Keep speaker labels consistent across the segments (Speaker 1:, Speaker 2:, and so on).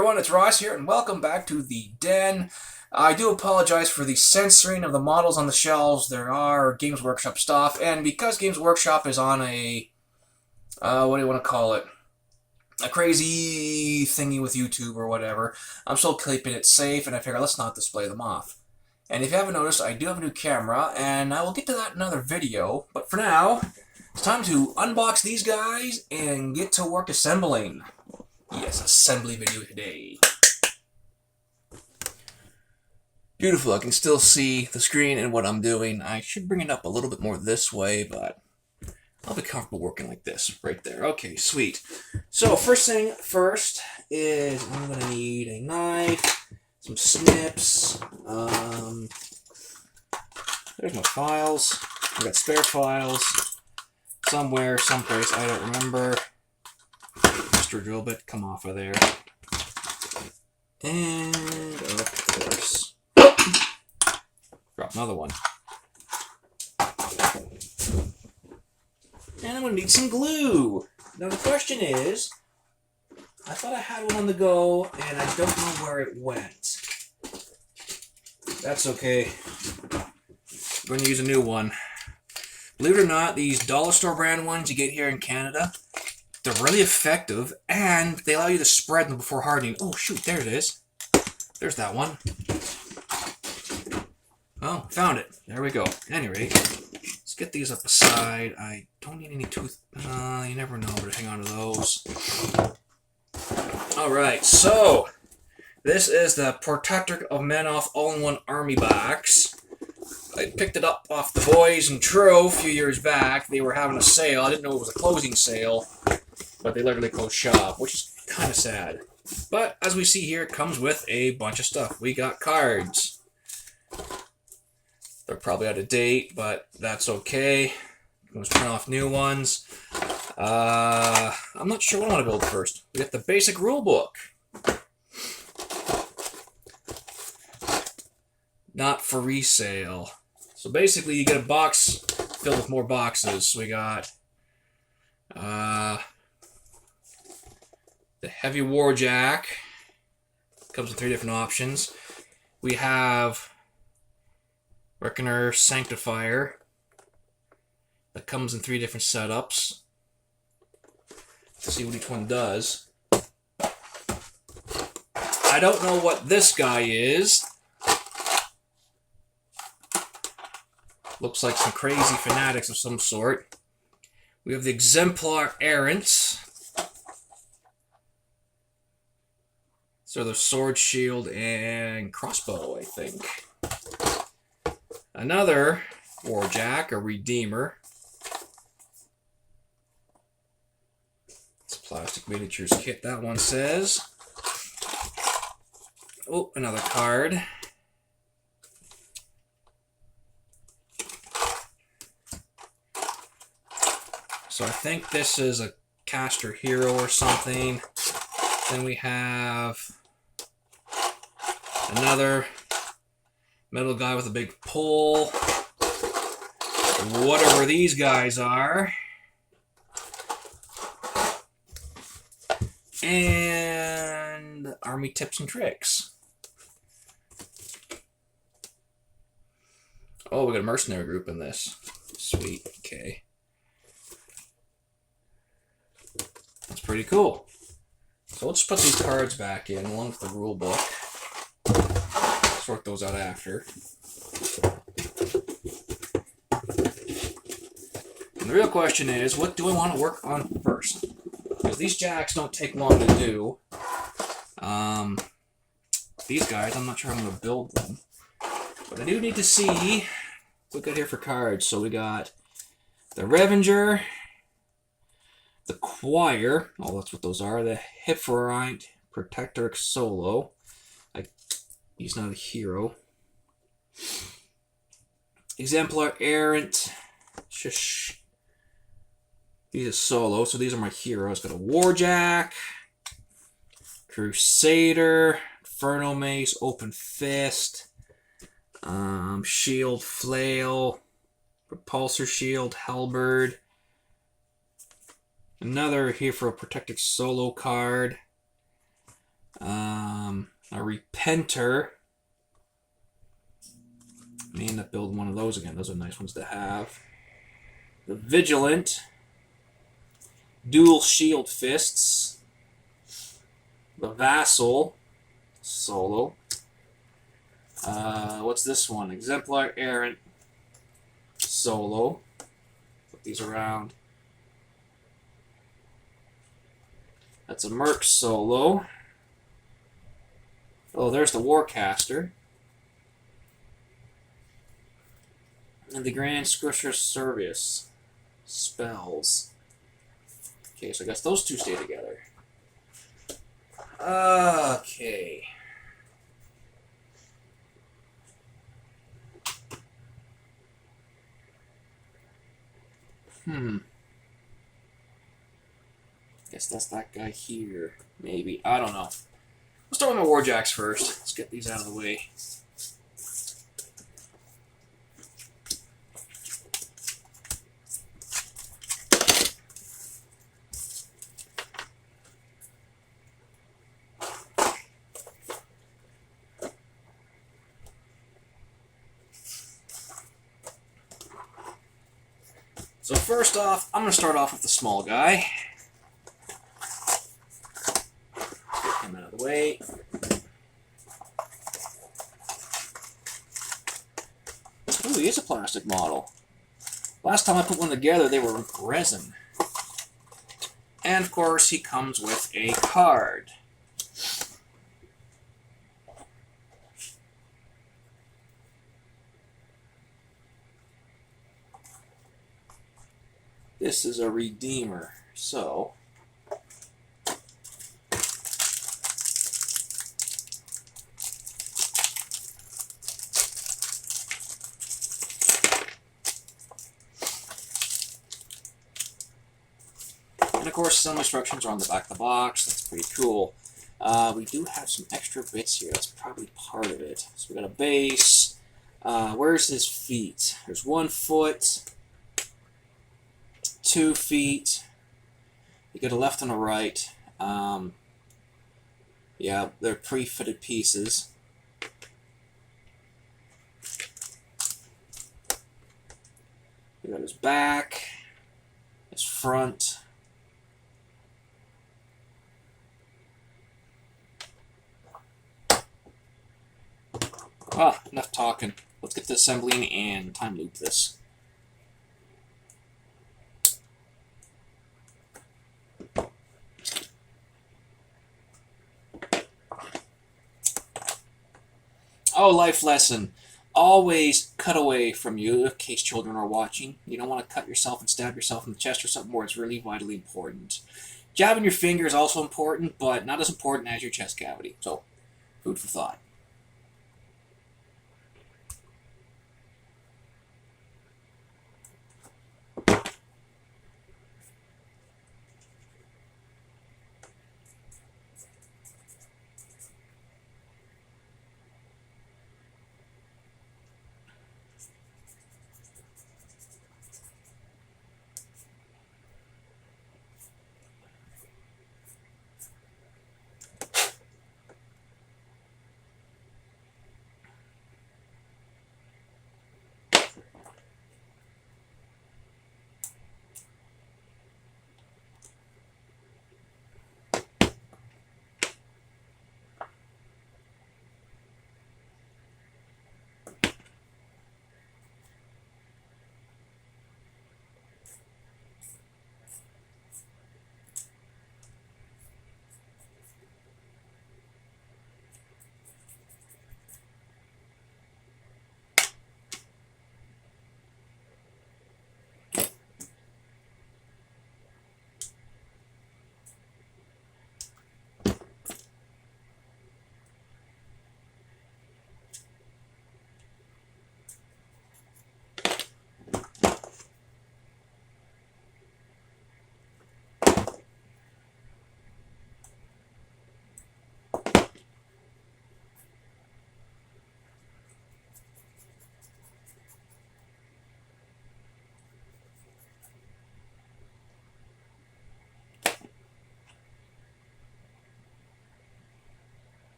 Speaker 1: everyone, it's Ross here, and welcome back to the Den. I do apologize for the censoring of the models on the shelves. There are Games Workshop stuff, and because Games Workshop is on a, what do you want to call it? A crazy thingy with YouTube or whatever, I'm still keeping it safe, and I figure let's not display them off. And if you haven't noticed, I do have a new camera, and I will get to that in another video, but for now, it's time to unbox these guys and get to work assembling. Yes, assembly video today. Beautiful, I can still see the screen and what I'm doing. I should bring it up a little bit more this way, but I'll be comfortable working like this, right there. Okay, sweet. So, first thing first is I'm going to need a knife, some snips, there's my files. I've got spare files somewhere, someplace, I don't remember. Mr. Drill bit, come off of there. And, of course, drop another one. And I'm going to need some glue. Now the question is, I thought I had one on the go, and I don't know where it went. That's okay. I'm going to use a new one. Believe it or not, these dollar store brand ones you get here in Canada, they're really effective, and they allow you to spread them before hardening. Oh, shoot, there it is. There's that one. Oh, found it. There we go. Anyway, let's get these up aside. I don't need any tooth... you never know, but hang on to those. Alright, so this is the Protector of Menoth All-in-One Army box. I picked it up off the Boys and True a few years back. They were having a sale. I didn't know it was a closing sale, but they literally closed shop, which is kind of sad. But as we see here, it comes with a bunch of stuff. We got cards. They're probably out of date, but that's okay. Let's print off new ones. I'm not sure what I want to build first. We got the basic rule book. Not for resale. So basically you get a box filled with more boxes. So we got the Heavy Warjack. Comes in 3 different options. We have Reckoner Sanctifier. That comes in 3 different setups. Let's see what each one does. I don't know what this guy is. Looks like some crazy fanatics of some sort. We have the Exemplar Errants. So the sword, shield, and crossbow, I think. Another Warjack, a Redeemer. It's a plastic miniatures kit, that one says. Oh, another card. So I think this is a caster hero or something. Then we have another metal guy with a big pole. Whatever these guys are. And Army Tips and Tricks. Oh, we got a mercenary group in this. Sweet, okay. That's pretty cool. So let's put these cards back in, along with the rule book. Sort those out after. And the real question is, what do I want to work on first? Because these jacks don't take long to do. These guys, I'm not sure I'm going to build them. But I do need to see what we got here for cards. So we got the Revenger, the Choir, oh, that's what those are. The Hipharite Protector Solo. He's not a hero. Exemplar Errant. Shush. He's a solo, so these are my heroes. Got a Warjack, Crusader, Inferno Mace, Open Fist, Shield, Flail, Repulsor Shield, Halberd. Another here for a Protected Solo card. A Repenter. May end up building one of those again. Those are nice ones to have. The Vigilant. Dual Shield Fists. The Vassal. Solo. What's this one? Exemplar Errant. Solo. Put these around. That's a Merc Solo. Oh, there's the Warcaster. And the Grand Squisher Service. Spells. Okay, so I guess those two stay together. Okay. Guess that's that guy here. Maybe. I don't know. Let's start with my Warjacks first. Let's get these out of the way. So first off, I'm going to start off with the small guy. Get him out of the way. Ooh, he is a plastic model. Last time I put one together, they were resin. And of course, he comes with a card. This is a Redeemer, so and of course some instructions are on the back of the box. That's pretty cool. We do have some extra bits here. That's probably part of it. So we got a base. Where's his feet? There's 1 foot. 2 feet. You get a left and a right. Yeah, they're pre-fitted pieces. You got his back, his front. Enough talking. Let's get to assembling and time loop this. Oh, life lesson. Always cut away from you in case children are watching. You don't want to cut yourself and stab yourself in the chest or something more. It's really vitally important. Jabbing your finger is also important, but not as important as your chest cavity. So, food for thought.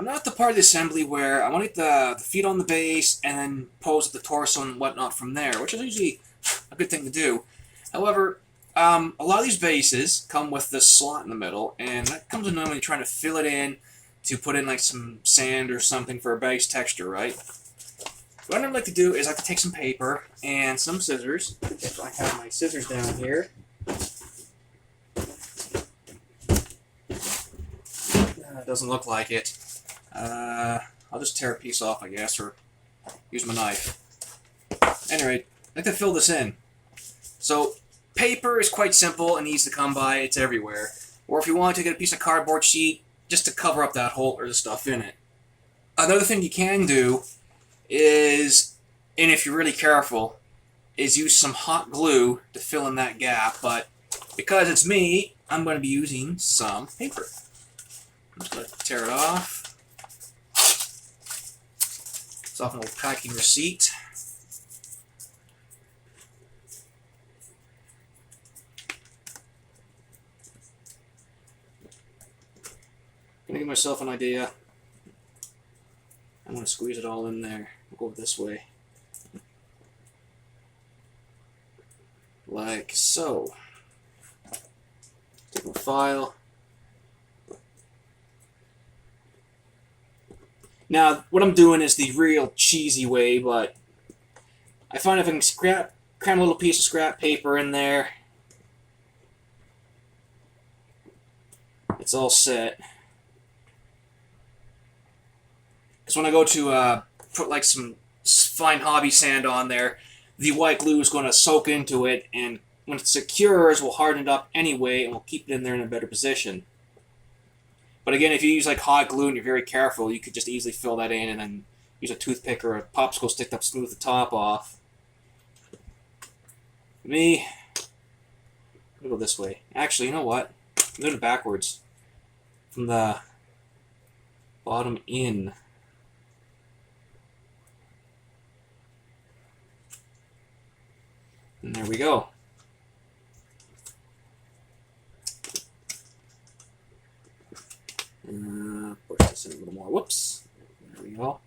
Speaker 1: not the part of the assembly where I want to get the feet on the base and then pose the torso and whatnot from there, which is usually a good thing to do. However, a lot of these bases come with this slot in the middle, and that comes in when you're trying to fill it in to put in like some sand or something for a base texture, right? What I'd like to do is I have to take some paper and some scissors. If I have my scissors down here. It doesn't look like it. I'll just tear a piece off, I guess, or use my knife. Anyway, I'd like to fill this in. So, paper is quite simple and easy to come by. It's everywhere. Or if you want to get a piece of cardboard sheet just to cover up that hole or the stuff in it. Another thing you can do is, and if you're really careful, is use some hot glue to fill in that gap. But because it's me, I'm going to be using some paper. I'm just going to tear it off. It's off an old packing receipt. I'm going to give myself an idea. I'm going to squeeze it all in there. We'll go this way. Like so. Take my file. Now, what I'm doing is the real cheesy way, but I find if I can cram a little piece of scrap paper in there, it's all set. Because when I go to put like some fine hobby sand on there, the white glue is going to soak into it, and when it secures, we'll harden it up anyway, and we'll keep it in there in a better position. But again, if you use like hot glue and you're very careful, you could just easily fill that in and then use a toothpick or a popsicle stick to smooth the top off. For me, I'm going to go this way. Actually, you know what? I'm doing it backwards. From the bottom in. And there we go. Push this in a little more. Whoops. There we go.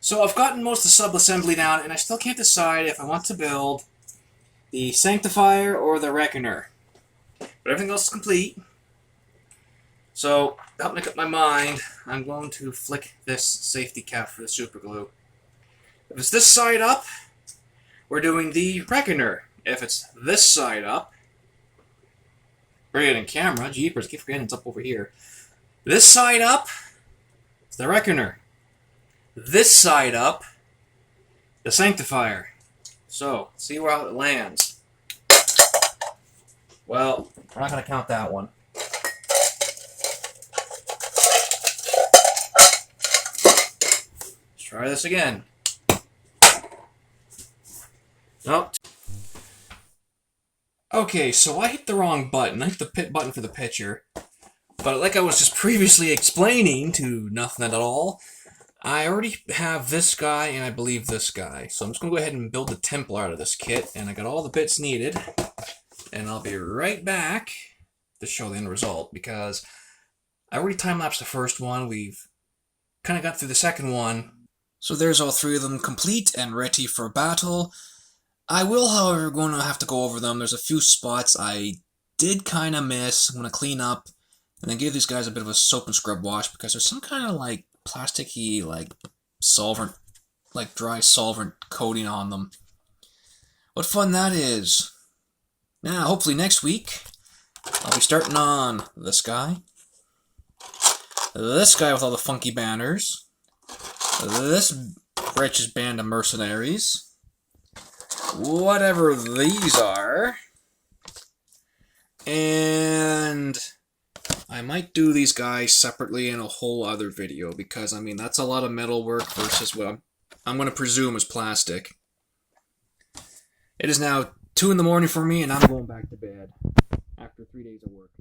Speaker 1: So I've gotten most of the sub-assembly down, and I still can't decide if I want to build the Sanctifier or the Reckoner. But everything else is complete. So, to help make up my mind, I'm going to flick this safety cap for the super glue. If it's this side up, we're doing the Reckoner. If it's this side up, bring it in camera, jeepers, keep forgetting it's up over here. This side up, it's the Reckoner. This side up, the Sanctifier. So, see how it lands. Well, we're not going to count that one. Let's try this again. Nope. Okay, so I hit the wrong button. I hit the pit button for the picture. But like I was just previously explaining to nothing at all, I already have this guy and I believe this guy. So I'm just going to go ahead and build the Templar out of this kit. And I got all the bits needed. And I'll be right back to show the end result. Because I already time-lapsed the first one. We've kind of got through the second one. So there's all three of them complete and ready for battle. I will, however, going to have to go over them. There's a few spots I did kind of miss. I'm going to clean up and then give these guys a bit of a soap and scrub wash because there's some kind of like plasticky like solvent, like dry solvent coating on them. What fun that is. Now, hopefully next week, I'll be starting on this guy with all the funky banners, this wretched band of mercenaries, whatever these are, and I might do these guys separately in a whole other video because, I mean, that's a lot of metal work versus what I'm going to presume is plastic. It is now 2 in the morning for me and I'm going back to bed after 3 days of work.